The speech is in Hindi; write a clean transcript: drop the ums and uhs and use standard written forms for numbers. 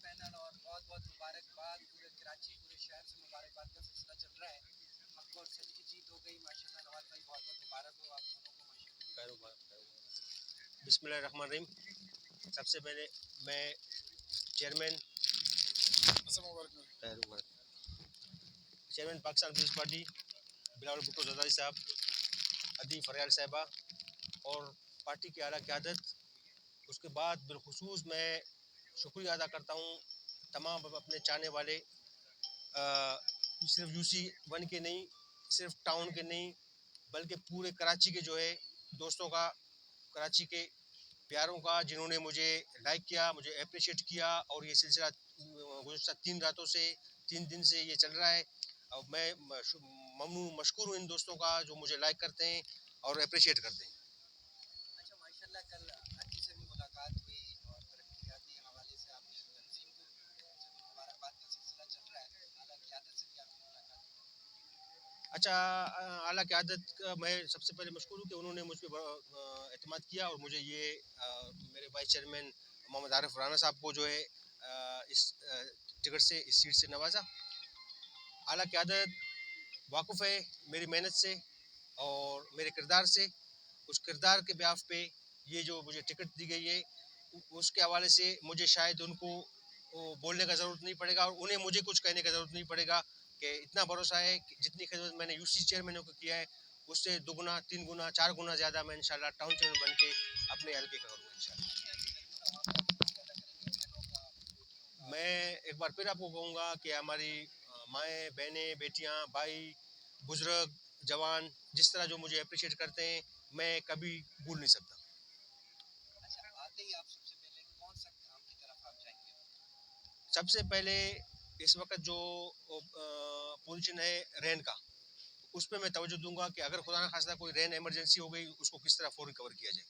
पैनल और बहुत बहुत मुबारकबाद। पूरे कराची पूरे शहर से मुबारकबाद का सिलसिला चल रहा है। आपको और सच की जीत हो गई माशाल्लाह। नवाज भाई बहुत बहुत मुबारक हो आप दोनों को माशाल्लाह। बिस्मिल्लाहिर्रहमानिर्रहीम। सबसे पहले मैं चेयरमैन चेयरमैन पाकिस्तान पीपल्स पार्टी बिलावल भुट्टो जरदारी साहब, अदी फरियाल साहिबा और पार्टी की आला क़यादत, उसके बाद बिलखुसूस मैं शुक्रिया अदा करता हूँ तमाम अपने चाहने वाले, सिर्फ यूसी 1 के नहीं, सिर्फ टाउन के नहीं, बल्कि पूरे कराची के जो है दोस्तों का, कराची के प्यारों का, जिन्होंने मुझे लाइक किया, मुझे अप्रिशिएट किया। और ये सिलसिला गुज़श्ता 3 दिन से ये चल रहा है। और मैं ममनून मशकूर हूँ इन दोस्तों का जो मुझे लाइक करते हैं और अप्रिशिएट करते हैं। अच्छा माशाल्लाह, कल आती से भी मुलाकात हुई और तरक्कियाती हवाले से आपने तंजीम को मुबारकबाद का सिलसिला चल रहा है। आला क़यादत से भी आपकी मुलाकात हुई। अच्छा, आला क़यादत का मैं सबसे पहले मशकूर हूँ कि उन्होंने मुझ पर एतमाद किया और मुझे ये मेरे वाइस चेयरमैन मोहम्मद आरिफ राना साहब को जो है इस टिकट से, इस सीट से नवाजा। आला क़यादत वाक़ुफ़ है मेरी मेहनत से और मेरे किरदार से। उस किरदार के बिहाफ़ पे ये जो मुझे टिकट दी गई है, उसके हवाले से मुझे शायद उनको बोलने का ज़रूरत नहीं पड़ेगा और उन्हें मुझे कुछ कहने का ज़रूरत नहीं पड़ेगा कि इतना भरोसा है कि जितनी खिदमत मैंने यूसी चेयरमैनों को किया है, उससे दुगुना, 3 गुना, 4 गुना ज़्यादा मैं इंशाल्लाह टाउन चेयरमैन बन के अपने हल्के का करूँगा इंशाल्लाह। मैं एक बार फिर आपको कहूँगा कि हमारी माएँ, बहनें, बेटियाँ, भाई, बुज़ुर्ग, जवान जिस तरह जो मुझे अप्रिशिएट करते हैं, मैं कभी भूल नहीं सकता। अच्छा, आते ही आप सबसे पहले कौन सा काम की तरफ आप जाएंगे? सबसे पहले इस वक्त जो पोजीशन है रेन का, उस पे मैं तवज्जो दूंगा कि अगर खुदा ना खास्ता कोई रेन इमरजेंसी हो गई, उसको किस तरह फौरन कवर किया जाए।